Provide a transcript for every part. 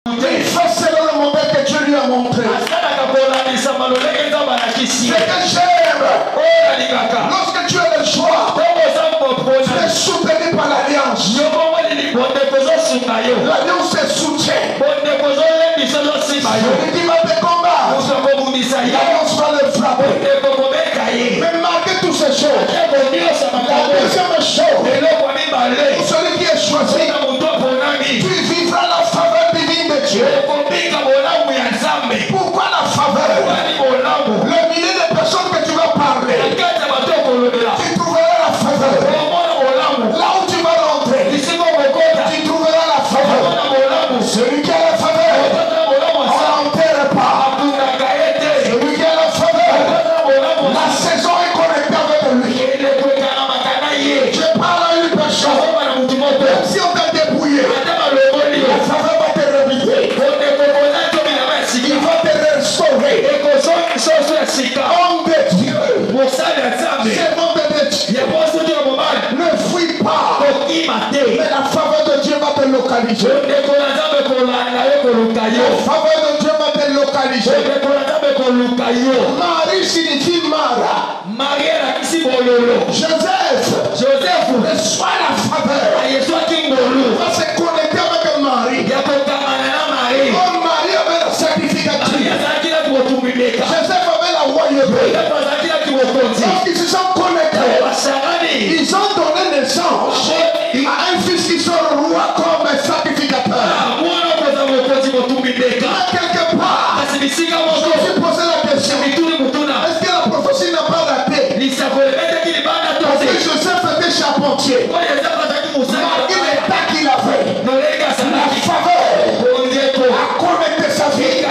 Il fait selon le modèle que Dieu lui a montré. Ce que j'aime, lorsque tu as le choix, tu es soutenu par l'alliance. L'alliance te soutient. Celui qui va te combattre, l'alliance va le frapper. Mais malgré toutes ces choses, la deuxième chose, pour celui qui est choisi, tu vivras la faveur divine de Dieu. Pourquoi la faveur? Le millier de personnes que tu vas parler, tu trouveras la faveur. Là où tu vas rentrer, tu trouveras la faveur. Celui qui a la faveur, on n'enterre pas. Celui qui a la faveur, la saison est connectée avec lui. Je parle à une personne. Si on t'a débrouillé, la faveur va te réveiller. Il va te restaurer. Homme de Dieu, servant de Dieu, ne fuis pas. Mais la faveur de Dieu va te localiser. La faveur de Dieu va te localiser. Marie signifie Mara. Joseph reçoit la faveur. Va se connecter avec Marie. Comme Marie avait la certificature, Joseph avait la royauté. Lorsqu'ils se sont connectés, ils ont donné naissance à un fils qui sera roi comme un sacrificateur. Quelque part, je me suis posé la question, est-ce que la prophétie n'a pas raté? Parce que Joseph était charpentier. Malgré l'état qu'il avait, la faveur a connecté sa vie.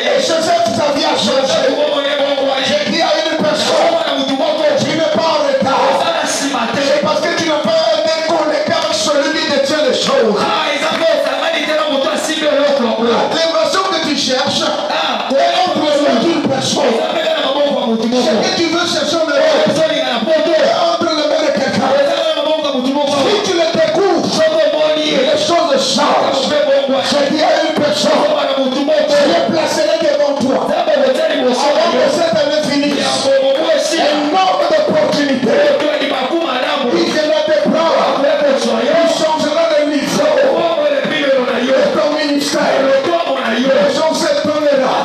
Et Joseph, sa vie a changé. J'ai dit à une personne, tu n'es pas en retard. C'est parce que tu n'as pas été connecté avec celui qui détient les choses. La dimension que tu cherches est un besoin d'une personne. Ce que tu veux chercher entre les mains de quelqu'un. Si tu le découvres, les choses changent. J'ai dit à une personne, je les placerai devant toi. Avant que cette année finisse, un nombre d'opportunités. Il viendra te prendre. Il changera le niveau de ton ministère. Les gens s'étonnera.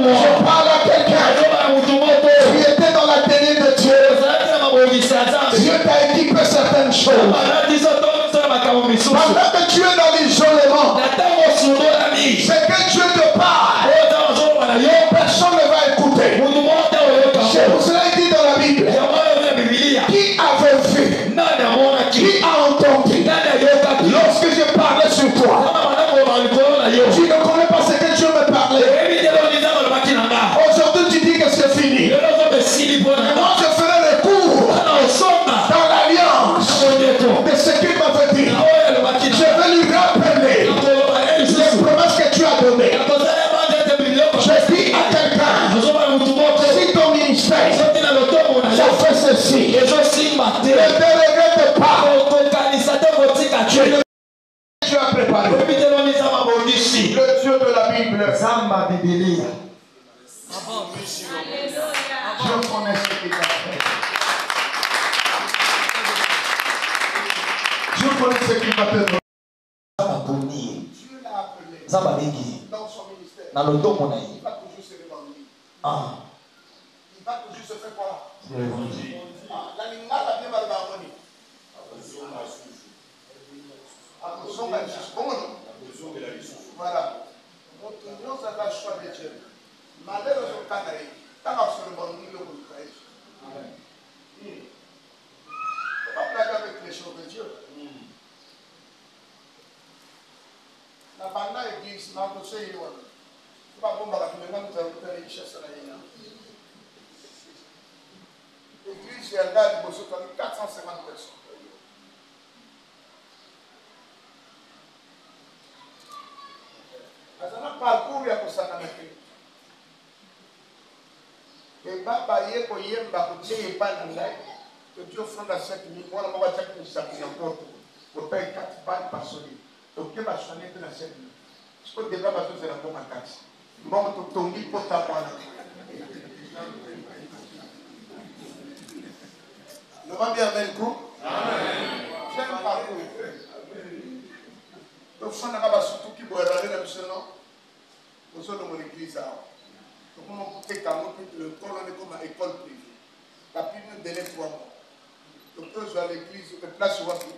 Je parle à quelqu'un qui était dans l'atelier de Dieu. Dieu t'a équipé certaines choses. Pendant que tu es dans l'isolement, c'est que Dieu te parle. Personne ne va écouter. C'est pour cela qu'il dit dans la Bible, qui avait vu, qui a entendu, lorsque je parlais sur toi, tu ne connais pas ce que Dieu me parlait. Aujourd'hui tu dis que c'est fini. Moi je ferai recours dans l'alliance de ce qu'il m'avait dit. Je vais lui rappeler les promesses que tu as données. Je dis à quelqu'un, si ton ministère, ça fait ceci, ne te regrette pas. Tu as préparé. Le Dieu de la Bible. Je connais ce qu'il a fait. Je connais ce qu'il va te donner. Dieu l'a appelé dans son ministère. Il va toujours se revendiquer. Il va toujours se faire quoi? La lingala bien barbaroni. Voilà. Notre union, ça va choix de Dieu. Malheureusement, quand il y a un le il ne faut pas blaguer avec les choses de Dieu. La banda église, il faut pas bon l'église, il y a 450 personnes. Azana parcours ya kusana meke. Et baba yeko yemba kutie bana ndai. Que Dieu fonde à 7 000. Moi, on va dire que ça n'importe. Pour payer 4 balles par solide. Donc, que va soigner de la 7 000. Au départ, parce que c'est la bonne taxe. Bon, ton lit pour ta voix. Le va bien avec vous? Amen. J'aime parcours. Donc, ça n'a pas surtout qui boit la mission, non? Nous sommes dans l'église. Donc, on peut le colonne comme une école privée. La Bible délai 3 mois. Donc, eux, je vais à l'église, je place sur Wapi.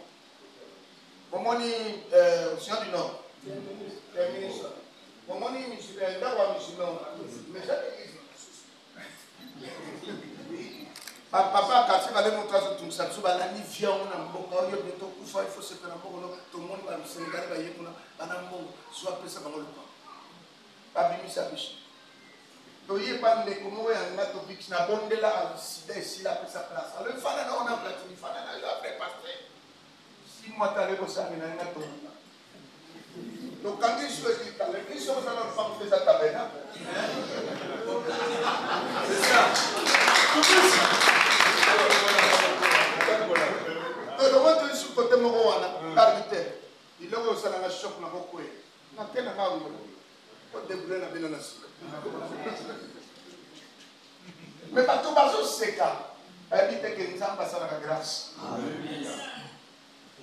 Bon, on est au Seigneur du Nord. Bon, on est musulman, mais j'ai l'église. Papa, quand tu vas aller montrer tout ça, tu vas aller via un amboka, il faut se faire un amboka, tout le monde va au Sénégal, va y aller, un amboka, soit après ça, va le pas. Pas bien, ça biche. Donc, il n'y a pas de comment il y a un topic, qui n'a pas de là, ici, là, après sa place. Alors, il fallait on a platine, il fallait aller après passer. 6 mois, tu as le ça, il y a un topic. Donc, quand tu choisis, l'église, on a une femme qui fait ça, tabernacle. C'est ça. Tout ça. Donc, on va sur le côté de l'arbitraire. Il a aussi la choc dans le coin. On a quel âge on a déboulé la belle nation. Mais pas tout le c'est ça. Elle dit que nous avons passé la grâce.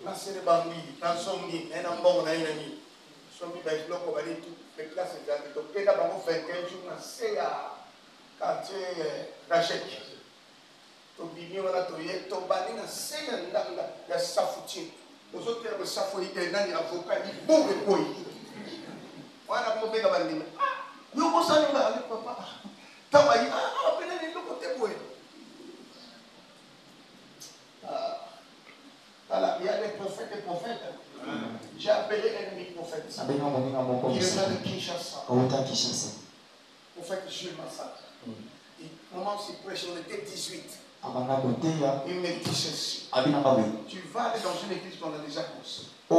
Là, c'est les bambis, dans son lit, un bon, on a une amie. Son lit, il bloque, on va dire tout. Les classes, c'est ça. Donc, il y a d'abord 25 jours, c'est à quartier Rachek. Donc, il y a un bani, c'est un safouti. Aux autres, il y a un safouti, il y a un avocat, il y a un bon repos. On a un mauvais gabani. Nous, on s'en est allé, papa. T'as dit, ah, appelez les deux côtés, oui. Voilà, il y a des prophètes et prophètes. J'ai appelé l'ennemi prophète. Il est dans le Kinshasa. Prophète Jules Massacre. Il commence, il prêche, on était 18. Il me dit ceci. Tu vas aller dans une église qu'on a déjà construite. Mais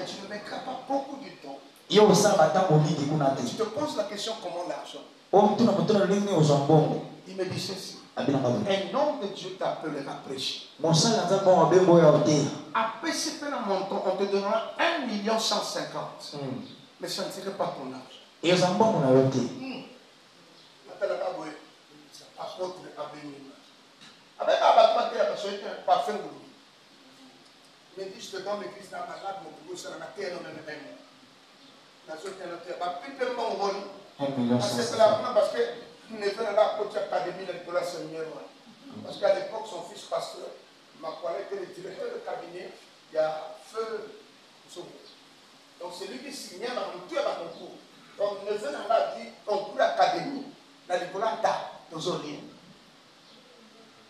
tu ne mettras pas beaucoup de temps. Tu te poses la question comment l'argent. Il me dit ceci. Un homme de Dieu t'appellera prêcher. Après ce montant, on te donnera 1,150 000. Mais ça ne serait pas ton argent. Apôtre Abéni. Avec un bâtiment qui a besoin d'un parfum. Il me dit, je te donne l'église dans ma lave, mon boulot sera la terre, non, même. La zone qui est la terre. Plus de mon rôle. Parce que il ne venait là pour l'académie de la Seigneur. Parce qu'à l'époque, son fils pasteur, ma collègue était le directeur de cabinet, il y a Feu Sobo. Donc c'est lui qui signait dans mon tour à mon cours. Donc il ne venait là dit, concours l'académie, la Libolanda, nos olives.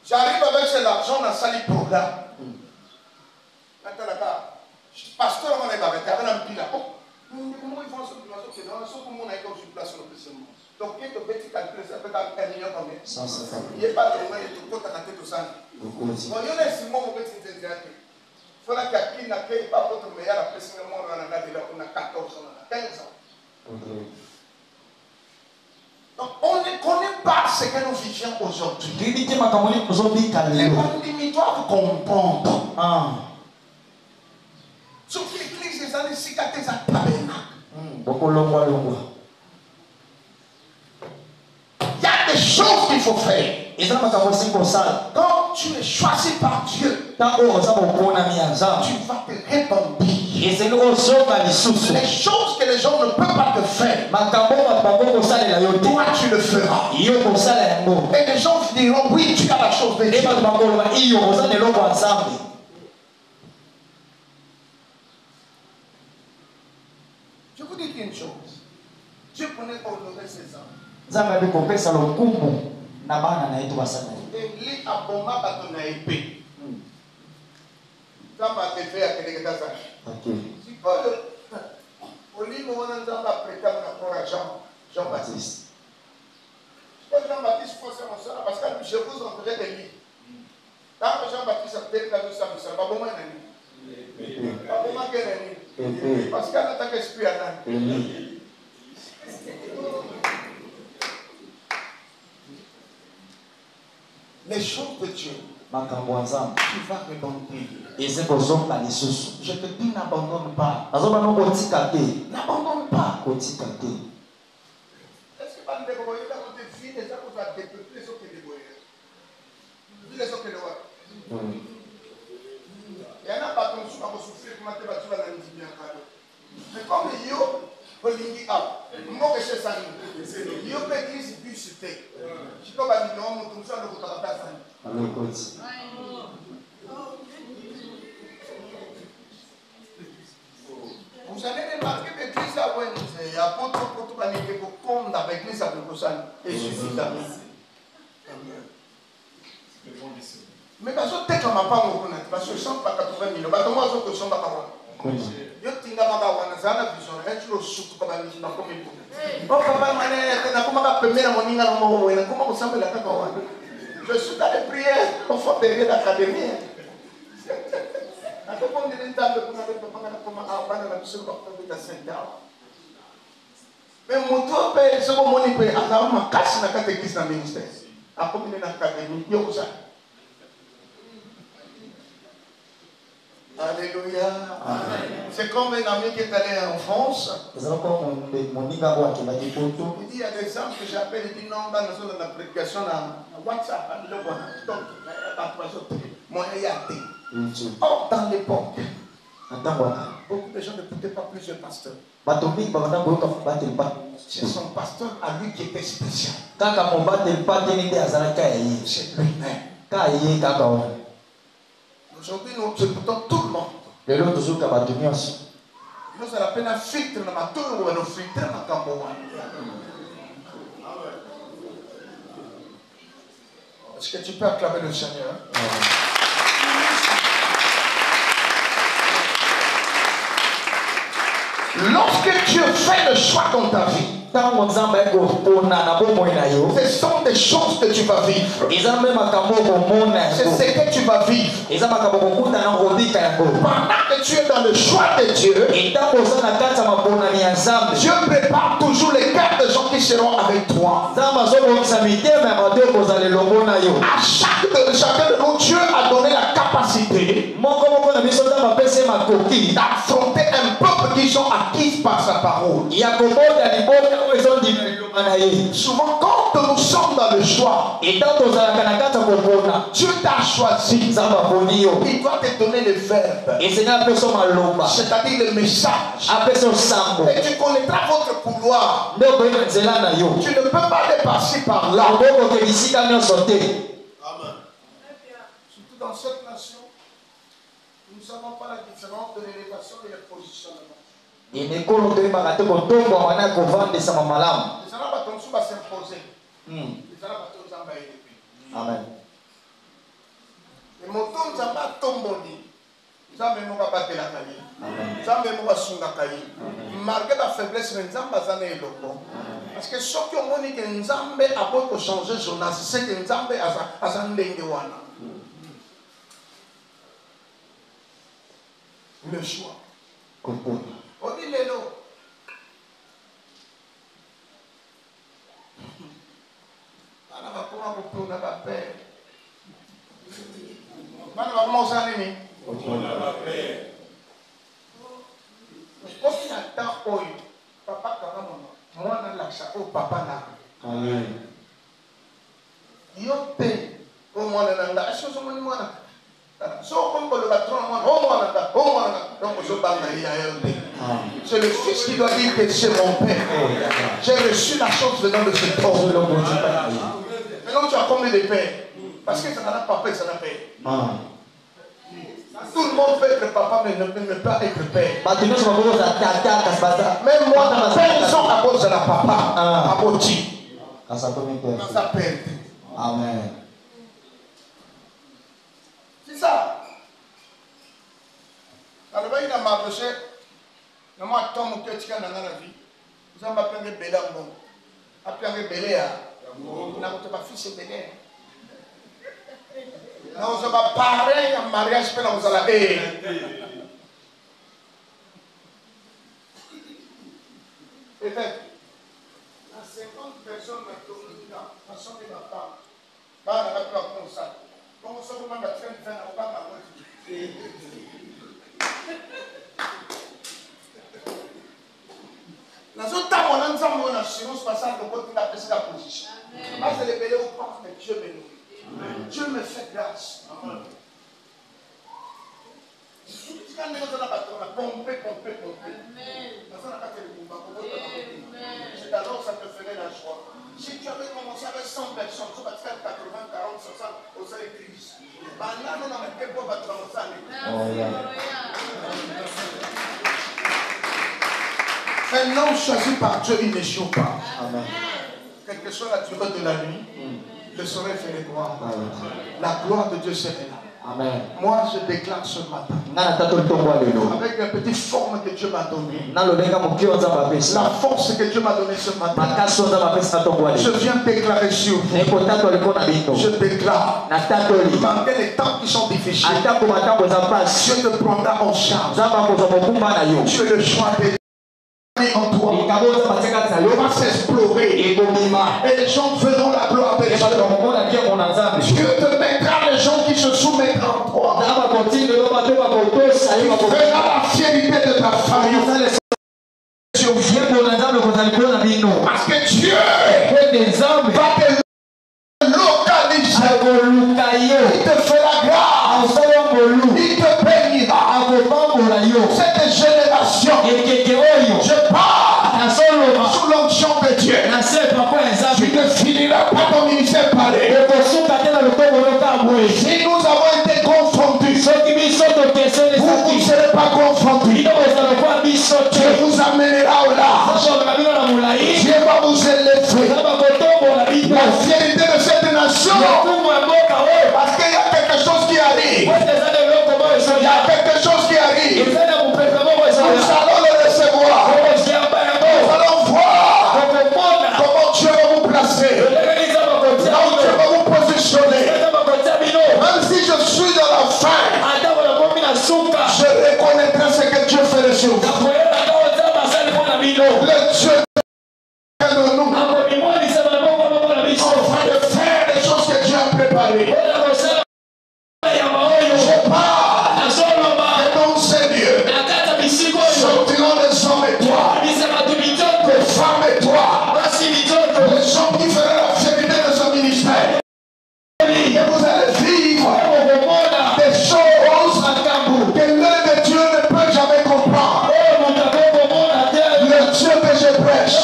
J'arrive avec cet argent dans la salle du programme. Maintenant là-bas, pasteur, on est arrêté avec un pile. Comment ils font ce que c'est dans le son comme on a été sur place sur le précédent. Donc, il y a un petit calcul, ça peut être 1 million combien? 150 000. Il n'y a pas de moment, il y a tout le temps à tout ça. Bon, il y a un Simon, mon petit intérêt. Il faut qu'il y ait un qui n'est pas votre meilleur, après, c'est le monde, on a 14 ans, on a 15 ans. Donc, on ne connaît pas ce que nous vivions aujourd'hui. Les condimitoires comprennent. Sauf que l'église des années 50 à tabernacle. Il y a des choses qu'il faut faire. Quand tu es choisi par Dieu, tu vas te répandre. Les choses que les gens ne peuvent pas te faire, toi tu le feras. Et les gens diront, oui, tu as la chose de Dieu. Je vous dis une chose. Dieu connaît honorer ses âmes. Et lui a bombé à ton épée. Ça m'a fait à quelqu'un d'autre. Si au livre, on a prêté à Jean-Baptiste. Jean-Baptiste, parce que je vous enverrai des livres. Quand Jean-Baptiste a fait la vie, ça ne va pas bon, parce qu'elle attaque l'esprit à l'âme. Les choses de Dieu Tu vas rebondir. Je te dis, n'abandonne pas. N'abandonne pas. Est-ce que pas de vie, les gens vont dépeupler ce que les voyez. Les autres que les voyez. Il y en a pas qui vont souffrir, comment tu vas dans le bien. Mais comme yo, Olingi A, moi que c'est ça, yo peut écrire plus c'était. Je peux pas dire non, mon ça le côté de ça. Vous allez remarquer que l'église a il y a pas trop de temps que vous comptez avec l'église à Bokossan et suffisamment. Mais parce que peut-être qu'on m'a pas reconnaître, parce que je ne sens pas 80 000, parce que moi je ne sens pas 40 000. Je tinga magawana zana vision retro suku kama ni na komi ko o papa mané na kuma ka pemera moninga na mo wena kuma ko sambela ka ka wana je suis dans les prières au fond de l'académie na ko pon de ntambe kuna de papa na kuma abana na biso ko de Saint-Jean mais moto pe so ko moni pe ana makasi na catéchisme na ministère a komi na académie yo ko sa. Alléluia. C'est comme un ami qui est allé en France. Il dit il y a des gens que j'appelle, il dit non, dans la prédication, WhatsApp, or, dans l'époque, beaucoup de gens ne n'écoutaient pas plusieurs pasteurs. C'est son pasteur à lui qui était spécial. C'est lui-même. Aujourd'hui, nous écoutons tout le monde. Nous avons la peine à filtrer dans ma tour ou à nous filtrer dans ma cambo. Est-ce que tu peux acclamer le Seigneur? Lorsque Dieu fait le choix dans ta vie, ce sont des choses que tu vas vivre. C'est ce que tu vas vivre. Pendant que tu es dans le choix de Dieu, Dieu prépare toujours les quatre gens qui seront avec toi. À chacun de nous, Dieu a donné la capacité d'affronter un peuple qui sont acquis par sa parole. Souvent, quand nous sommes dans le choix, Dieu t'a choisi. Il doit te donner le verbe, c'est-à-dire le message. Et tu connaîtras votre couloir. Tu ne peux pas dépasser par là. Amen. Surtout dans cette nation, nous ne savons pas la différence de l'élévation et le positionnement. Les gens va s'imposer. Amen. Et mon ton zamba tomboni. Zamba mo ba batela kali. Zamba mo ba sunga kali. Malgré la faiblesse mais zamba zana eloko. Parce que ceux qui ont moni que nzambe a beau changer Jonas, c'est que nzambe a ndenge wana. Le choix. On dit lelo. Ana va pouvoir retourner à la paix. Mana va commencer à nini? Retourner à la paix. Quand il attend oyo, papa kama mama, moi na laksa o papa na. Amen. Yo pe o mwana na nga, aso so mwana mwana. So comme le patron mwana, o mwana ka, donc so banga ya yo. C'est le fils qui doit dire que c'est mon père. J'ai reçu la chose venant de cet homme. Maintenant tu as combien de pères? Parce que ça n'a pas papa et ça n'a pas père. Tout le monde peut être papa mais ne peut pas être père. Même moi, dans père, ils sont à cause de la papa. À Boti. Dans sa père. Amen. C'est ça. Alors il a marché. Je suis un homme dans la vie. Vous avez appelé Bélambo. Appelé Béléa. Vous n'avez pas fils et Bélé. Nous avons pareil en mariage, mais nous allons aider. Peut-être. 50 personnes qui sont dans la femme. Dans la comme ça. Comme ça, Dieu me fait grâce. C'est alors ça te ferait la joie. Si tu avais commencé avec 100 personnes, tu vas te faire 80, 40, 60 au sein de Christ. Un homme choisi par Dieu, il n'échoue pas. Amen. Quelle que soit la durée de la nuit, le soleil fait les gloires. La gloire de Dieu serait là. Amen. Moi, je déclare ce matin, avec la petite forme que Dieu m'a donnée, la force que Dieu m'a donnée ce matin, je viens déclarer sur vous. Je déclare, malgré les temps qui sont difficiles, Dieu te prendra en charge. Tu es le choix de en toi. On va s'explorer et les gens verront la gloire de Dieu. Dieu te mettra les gens qui se soumettront en toi. Tu verras la fierté de ta famille. Parce que Dieu va te localiser. Il te fera grâce. Il te bénira. Cette génération, je parle sous l'onction de Dieu. Tu ne finiras pas ton ministère pareil. Si nous avons été confondus, vous ne serez pas confondus. Dieu vous amènera au large. Dieu va vous élever. La fierté de cette nation. Parce qu'il y a quelque chose qui arrive. Il y a quelque chose qui arrive. Nous allons le recevoir. Nous allons voir comment Dieu va vous placer. Là où Dieu va vous positionner. Même si je suis dans la fin, je reconnaîtrai ce que Dieu fait sur vous. Le Dieu de nous. On va faire les choses que Dieu a préparées. Je parle de ton Seigneur. Sortiront les hommes et toi, les femmes et toi, les gens qui feront la fierté de ce ministère. Et vous allez vivre des choses que l'œil de Dieu ne peut jamais comprendre. Le Dieu que je prêche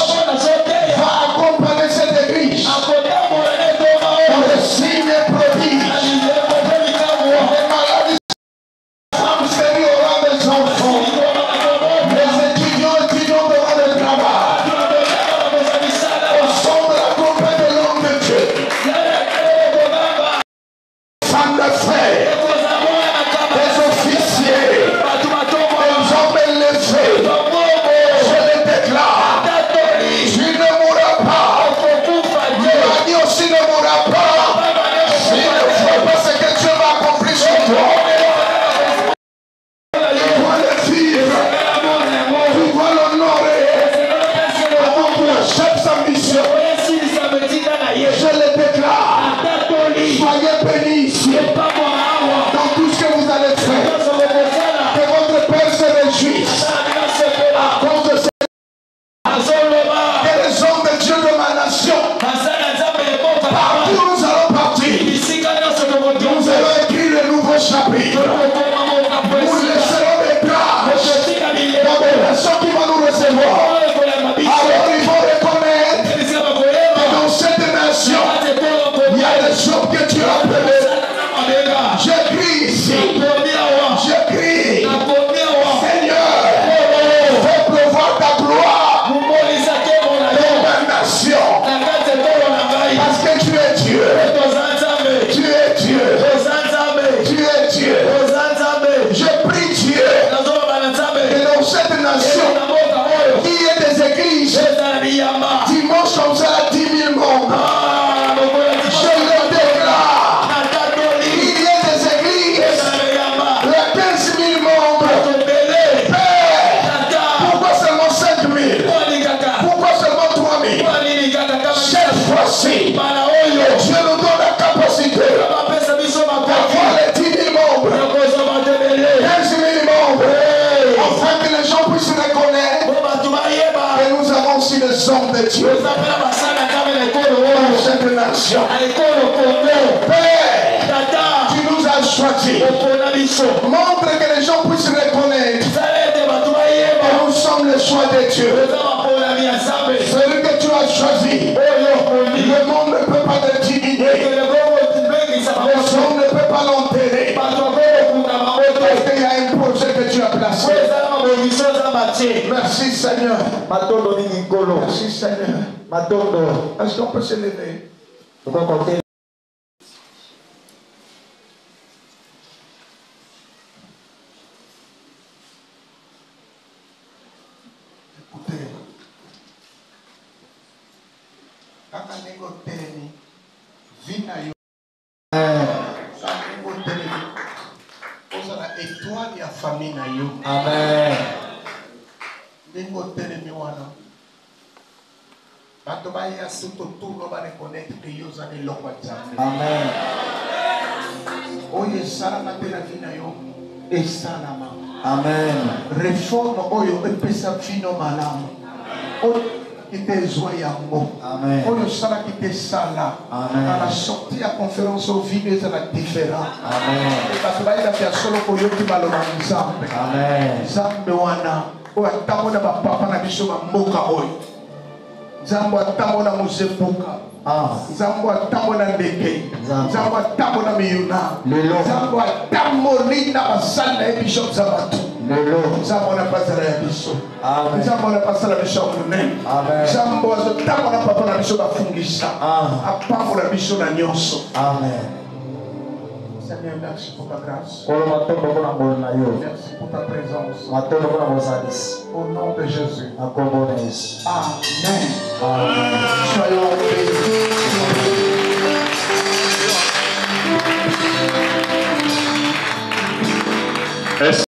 va accompagner cette église dans les signes et prodiges. Les maladies aura des enfants. Les étudiants devant le travail. Au son de la compagnie de l'homme de Dieu. Femmes de frères. Des officiers. Des hommes élevés. Je les déclare. Tu ne mourras pas. Mani aussi ne mourra pas. Tu ne vois pas ce que Dieu va accomplir sur toi. Tu dois le vivre. Tu dois l'honorer. Avant qu'il achète sa mission. Je le déclare. Soyez bénis ici. Dans tout ce que vous allez faire. Que votre Père se réjouisse. À cause de ce que les hommes de Dieu de ma nation. Partout nous allons partir. Nous allons écrire le nouveau chapitre. Nous laisserons des grâces dans des personnes qui vont nous recevoir. Alors ils vont reconnaître que dans cette nation, il y a des choses que tu as appelées. J'écris ici. J'écris. Seigneur, fais pleuvoir ta gloire dans ma nation. Parce que tu es Dieu. Tu es Dieu. Tu es Dieu. des hommes de Dieu dans cette nation. Père, tu nous as choisis. Montre que les gens puissent reconnaître que nous sommes le choix de Dieu. Celui que tu as choisi. Le monde ne peut pas te diminuer. Le monde ne peut pas l'enterrer. Parce qu'il y a un projet que tu as placé. Merci Seigneur. Merci Seigneur. Est-ce qu'on peut se lever? Écoutez. Quand on est au télémi, vina yo. Quand on est au télémi, on a l'étoile de la famille na yo. Amen. Bingo télémi wana. Bato ba ya surtout tout no ba reconnaître que yo zane lokwa jambe. Amen. Oye sala na tena vina yo. Esalama. Amen. Réforme oyo epesa vino malamu. Qui te joyambo. Amen. Oyo sala qui te sala. Amen. À la sortie à conférence au vide ça va différent. Amen. Et parce que là il a fait solo pour yo qui va le nzambe. Amen. Nzambe wana oyo tamona ba papa na biso ba mboka oyo. Nzambe atamona muzepuka. Nzambe atamona ndeke. Nzambe atamona miyuna. Nzambe atamoni na basala na bishop zabatu. Nzambe na pasala ya biso. Amen. Nzambe na pasala ya biso munene. Amen. Nzambe atamona papa na biso bafungisa. Apambola biso na nyonso. Amen. Seigneur, merci pour ta grâce. Merci pour ta présence. Au nom de Jésus. Amen. Amen. Soyons bénis.